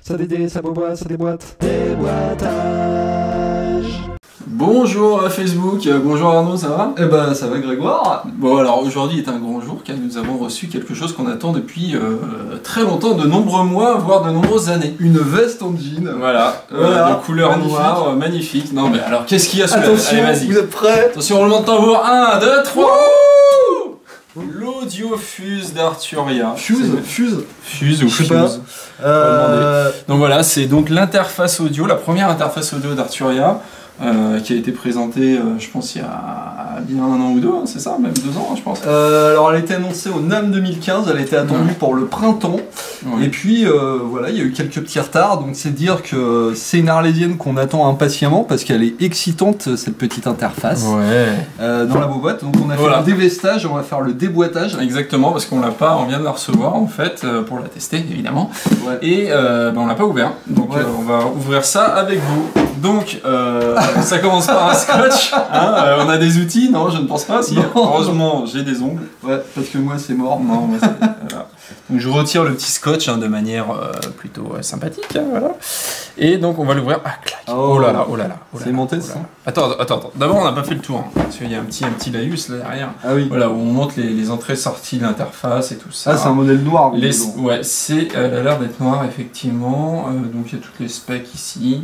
ça dédé, ça boboie, ça déboîte. Déboîtage. Bonjour Facebook, bonjour Arnaud, ça va? Eh ben ça va Grégoire. Bon alors aujourd'hui est un grand jour car nous avons reçu quelque chose qu'on attend depuis très longtemps, de nombreux mois, voire de nombreuses années. Une veste en jean. Voilà, de couleur magnifique. Noire, magnifique. Non mais alors qu'est-ce qu'il y a sous Attention, la... Allez vas-y. vous êtes prêts? Attention, roulement de tambour, 1, 2, 3. L'Audiofuse d'Arturia. Fuse ou Fuse Je ou sais Fuse. pas. Donc voilà, c'est donc l'interface audio, la première interface audio d'Arturia. Qui a été présentée, je pense, il y a bien 1 an ou 2, hein, c'est ça? Même 2 ans, hein, je pense. Alors elle a été annoncée au NAMM 2015, elle a été attendue pour le printemps. Ouais. Et puis voilà, il y a eu quelques petits retards, donc c'est dire que c'est une arlésienne qu'on attend impatiemment parce qu'elle est excitante, cette petite interface. Ouais. Dans la boîte. Donc on a Voilà. fait le dévestage, on va faire le déboîtage. Exactement, parce qu'on l'a pas, on vient de la recevoir en fait, pour la tester évidemment. Ouais. Et on l'a pas ouvert, donc Ouais. on va ouvrir ça avec vous. Donc ça commence par un scotch, hein, on a des outils, non je ne pense pas, si. Non. Heureusement j'ai des ongles. Ouais, parce que moi c'est mort. Non, moi, voilà. Donc je retire le petit scotch de manière plutôt sympathique, hein, voilà. Et donc on va l'ouvrir. Ah, clac. Oh. Oh là là, oh là là. Oh là C'est là, monté, oh là ça là. Attends. D'abord on n'a pas fait le tour, hein, parce qu'il y a un petit laïus là derrière. Ah oui. Voilà, où on montre les entrées-sorties de l'interface et tout ça. Ah, c'est un modèle noir. oui, Les... donc. Ouais, elle a l'air d'être noire effectivement. Donc il y a toutes les specs ici.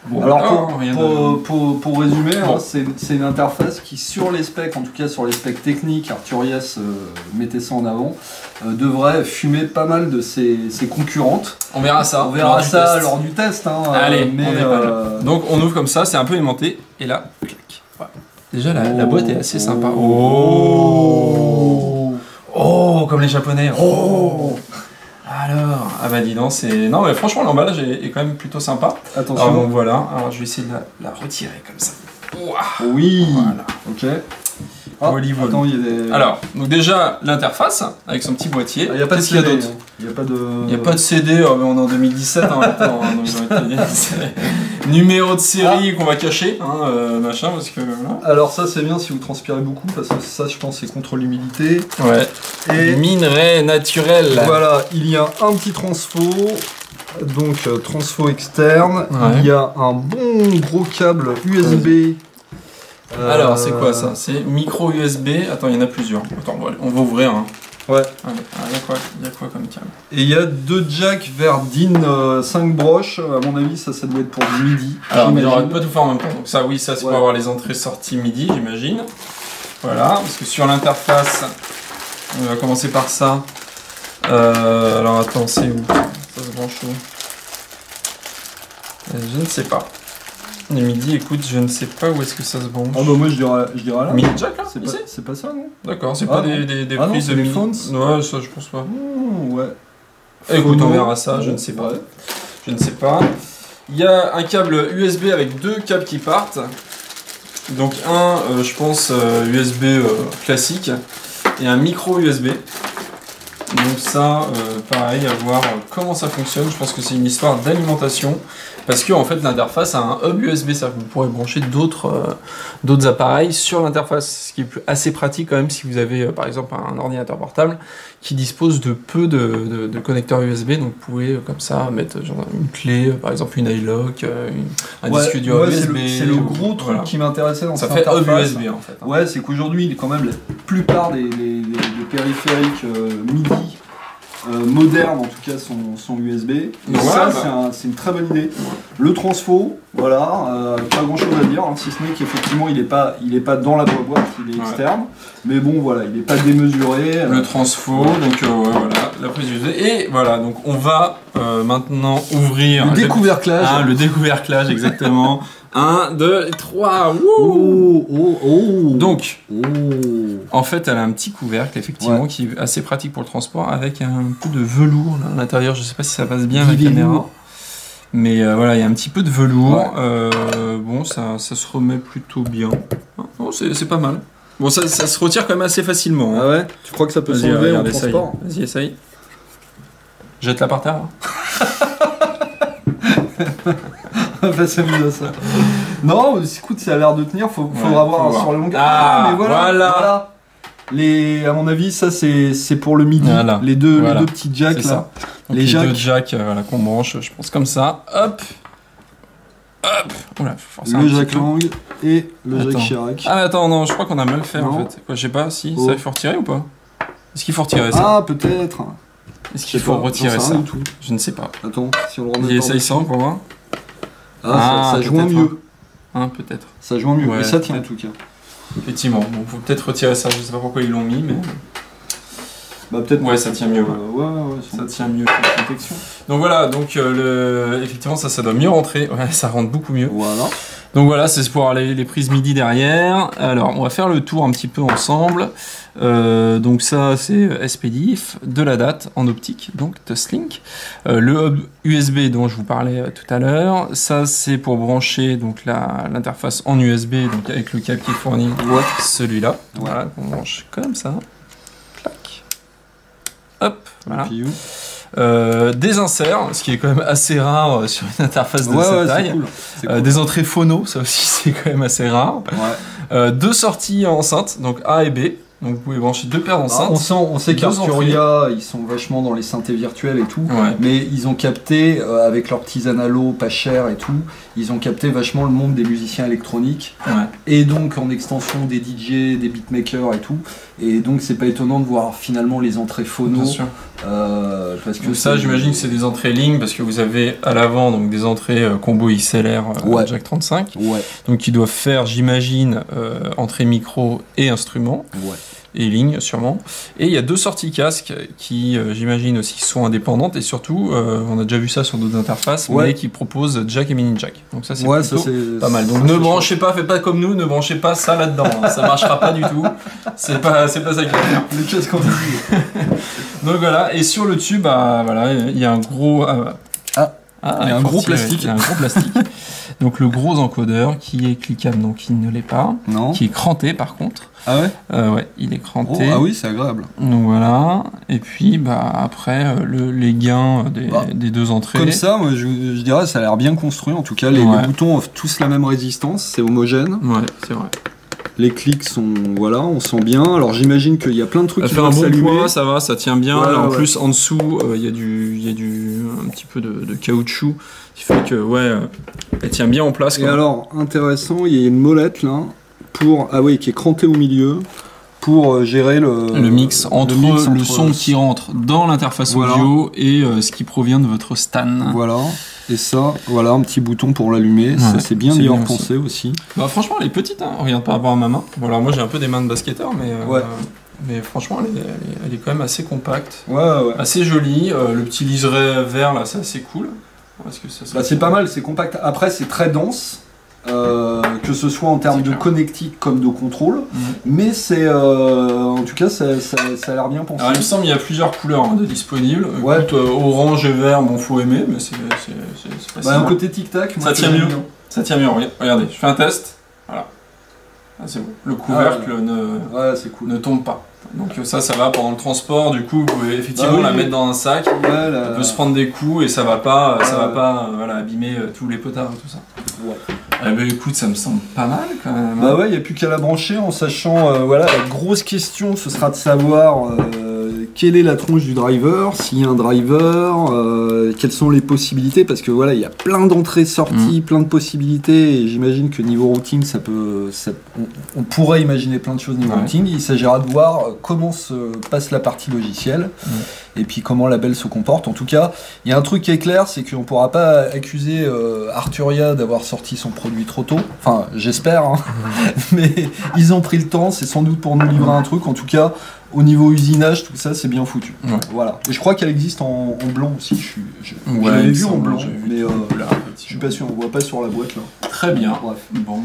Bon, Alors rien pour résumer, Bon. hein, c'est une interface qui sur les specs, en tout cas sur les specs techniques, Arturias mettait ça en avant, devrait fumer pas mal de ses concurrentes. On verra ça. On verra lors du ça test. lors du test. Hein, Allez, mais on déballe. Donc on ouvre comme ça, c'est un peu aimanté. Et là, clac. Voilà. Déjà la boîte est assez sympa. Oh, comme les japonais. Oh. Alors, ah bah dis donc, c'est... Non mais franchement l'emballage est quand même plutôt sympa. Attention. Alors donc voilà, alors je vais essayer de la retirer comme ça. Ouah. Oui. Voilà. Ok. Ah, Oli, oli. attends, il y a des... Alors, donc déjà l'interface avec son petit boîtier. il n'y a pas de Qu'est-ce qu'il y a CD, d'autre? Il n'y a pas de... Il n'y a pas de CD, oh, mais on est en 2017 en même temps, hein, donc j'ai envie de te dire, c'est numéro de série qu'on va cacher, hein, machin, parce que voilà. Alors ça c'est bien si vous transpirez beaucoup, parce que ça je pense c'est contre l'humidité. Ouais. Et Minerai naturel. voilà, il y a un petit transfo, donc transfo externe, Ouais. il y a un bon gros câble USB. Alors, c'est quoi ça? C'est micro USB. Attends, il y en a plusieurs. Attends, on va ouvrir. Hein. Ouais. Allez, il y a quoi comme câble? Et il y a 2 jacks vers DIN 5 broches, à mon avis ça doit être pour du MIDI. Alors, mais j'imagine. on va pas tout faire en même temps. Donc ça, oui, ça c'est Ouais. pour avoir les entrées-sorties MIDI, j'imagine. Voilà, parce que sur l'interface, on va commencer par ça. Alors attends, c'est où? Ça se branche où? Je ne sais pas. Les MIDI, écoute, je ne sais pas où est-ce que ça se branche. Ah bah moi je dirais là. Mini jack là? C'est Ici pas ça non? D'accord, c'est Ah pas non. des Ah non, prises c'est de des mini. phones. Ouais, ça je pense pas. Ouais. Écoute, on Phono. verra ça, je ne sais pas. Ouais. Je ne sais pas. Il y a un câble USB avec 2 câbles qui partent. Donc un, je pense, USB classique et un micro USB. Donc ça, pareil, à voir comment ça fonctionne. Je pense que c'est une histoire d'alimentation. Parce que en fait l'interface a un hub USB, c'est-à-dire que vous pourrez brancher d'autres appareils sur l'interface, ce qui est assez pratique quand même si vous avez par exemple un ordinateur portable qui dispose de peu de connecteurs USB, donc vous pouvez comme ça mettre genre une clé, par exemple une iLock, un disque dur ouais, USB. c'est le gros truc voilà. qui m'intéressait dans Ça cette fait hub interface. USB en fait. Hein. Ouais, c'est qu'aujourd'hui, quand même, la plupart des périphériques MIDI modernes, en tout cas, sont USB. Et Ouais, ça, bah. c'est une très bonne idée. Le transfo, voilà, pas grand chose à dire, hein, si ce n'est qu'effectivement, il est pas dans la boîte, il est Ouais. externe. Mais bon, voilà, il n'est pas démesuré. Le transfo, donc ouais, voilà, la prise USB. Et voilà, donc on va maintenant ouvrir Le découverclage. Ah, le découverclage, exactement. 1, 2, 3. Donc, en fait, elle a un petit couvercle, effectivement, Ouais. qui est assez pratique pour le transport, avec un peu de velours là, à l'intérieur. Je sais pas si ça passe bien à la Du caméra. velours. Mais voilà, il y a un petit peu de velours. Ouais. Bon, ça se remet plutôt bien. Oh, c'est pas mal. Bon, ça se retire quand même assez facilement. Hein. Ah ouais? Tu crois que ça peut Vas-y, s'enlever en regarde, essaye. transport? Vas-y, essaye. Jette-la par terre. On va s'amuser à ça. Non, écoute, ça a l'air de tenir, faudra voir faut sur la longueur. Ah, mais voilà. À mon avis, ça c'est pour le MIDI. Voilà. Les deux petits jacks C'est là. ça. Donc, les deux jacks voilà, qu'on branche, je pense comme ça. Hop. Hop. Oula, faut forcer Le jack Lang et le jack Chirac. Ah, attends, non, je crois qu'on a mal fait non. en fait. Quoi, je sais pas, si, ça, il faut retirer ou pas? Est-ce qu'il faut retirer ça? Ah, peut-être. Est-ce qu'il faut retirer ça? Du tout. Je ne sais pas. Attends, si on le remet. Essaye ça pour voir. Ça joint mieux. Hein, peut-être. Ça joint mieux, Ouais, mais ça tient en tout cas. Effectivement, bon, faut peut-être retirer ça, je sais pas pourquoi ils l'ont mis, mais. Bah, peut-être. Ouais, ça tient mieux. Ouais, ça tient mieux que la protection. Donc voilà, donc effectivement, ça doit mieux rentrer. Ouais, ça rentre beaucoup mieux. Voilà. Donc voilà, c'est pour aller les prises MIDI derrière. Alors, on va faire le tour un petit peu ensemble. Donc ça, c'est SPDIF, de la date en optique, donc Toslink. Le hub USB dont je vous parlais tout à l'heure. Ça, c'est pour brancher donc l'interface en USB, donc avec le câble qui est fourni. Ouais. Celui-là. Voilà, on branche comme ça. Clac. Hop. Voilà. Des inserts, ce qui est quand même assez rare sur une interface de cette taille. Cool. Des entrées phono, ça aussi c'est quand même assez rare. Ouais. Deux sorties enceintes, donc A et B. Donc vous pouvez brancher deux paires d'enceintes. On sait qu'Arturia, ils sont vachement dans les synthés virtuels et tout, mais ils ont capté, avec leur petits analo pas cher et tout, ils ont capté vachement le monde des musiciens électroniques, et donc en extension des DJ, des beatmakers et tout, et donc c'est pas étonnant de voir finalement les entrées phono. Bien sûr. Parce que donc ça, j'imagine que c'est des entrées ligne, parce que vous avez à l'avant donc des entrées combo XLR Jack 35, donc qui doivent faire, j'imagine, entrée micro et instrument. Et ligne sûrement. Et il y a deux sorties casque qui, j'imagine aussi, sont indépendantes et surtout, on a déjà vu ça sur d'autres interfaces, mais qui proposent jack et mini jack. Donc ça c'est plutôt pas mal. Donc ne branchez pas, faites pas comme nous, ne branchez pas ça là-dedans. Hein. Ça marchera pas du tout. C'est pas ça qui va faire. Le casque en dit. Donc voilà. Et sur le tube, voilà, il y a un gros. Il y a un gros plastique. Il y a un gros plastique. Donc le gros encodeur qui est cliquable, donc il ne l'est pas. Non. Qui est cranté par contre. Ah ouais. Ouais, il est cranté. Ah oui, c'est agréable. Donc voilà. Et puis après les gains des deux entrées. Comme ça, moi je dirais, ça a l'air bien construit. En tout cas, les boutons offrent tous la même résistance, c'est homogène. Ouais, c'est vrai. Les clics sont, voilà, on sent bien. Alors j'imagine qu'il y a plein de trucs qui vont s'allumer. Un bon poids, ça va, ça tient bien. En plus, en dessous, il y a un petit peu de caoutchouc qui fait que, elle tient bien en place. Et alors, intéressant, il y a une molette là, qui est crantée au milieu, pour gérer le mix entre le son qui rentre dans l'interface audio et ce qui provient de votre Stan. Voilà. Et ça, voilà, un petit bouton pour l'allumer, ça c'est bien pensé aussi. Bah franchement, elle est petite, hein. Regarde par rapport à ma main. Voilà, moi j'ai un peu des mains de basketteur, mais franchement, elle est quand même assez compacte, assez jolie. Le petit liseré vert là, c'est assez cool. C'est pas mal, c'est compact. Après, c'est très dense. Que ce soit en termes de connectique comme de contrôle, mais c'est en tout cas ça a l'air bien pensé. Alors, il me semble qu'il y a plusieurs couleurs de disponibles. Écoute, orange et vert, bon faut aimer, mais c'est facile. Un côté tic-tac, ça tient mieux. Ça tient mieux. Regardez, je fais un test. Voilà. C'est bon. Le couvercle ne tombe pas. Donc ça va pendant le transport. Du coup, vous pouvez effectivement la mettre dans un sac. Elle peut se prendre des coups et ça va pas abîmer tous les potards et tout ça. Écoute, ça me semble pas mal quand même. Il n'y a plus qu'à la brancher en sachant, la grosse question ce sera de savoir quelle est la tronche du driver, s'il y a un driver, quelles sont les possibilités, parce que il y a plein d'entrées sorties, plein de possibilités, et j'imagine que niveau routing, on pourrait imaginer plein de choses niveau routing. Il s'agira de voir comment se passe la partie logicielle, et puis comment la belle se comporte. En tout cas, il y a un truc qui est clair, c'est qu'on ne pourra pas accuser Arturia d'avoir sorti son produit trop tôt. Enfin, j'espère, hein. Mais ils ont pris le temps, c'est sans doute pour nous livrer un truc. En tout cas, au niveau usinage, tout ça, c'est bien foutu. Voilà. Et je crois qu'elle existe en blanc aussi. Je l'avais vu en blanc, mais je suis pas sûr, on voit pas sur la boîte là. Très bien. Bref. Bon,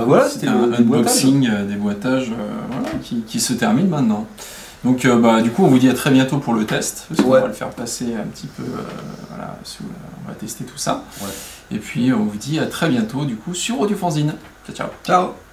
voilà, c'était un unboxing des boîtages qui se termine maintenant. Donc du coup on vous dit à très bientôt pour le test, parce qu'on va le faire passer un petit peu, on va tester tout ça. Et puis on vous dit à très bientôt du coup sur Audiofanzine. Ciao ciao. Ciao.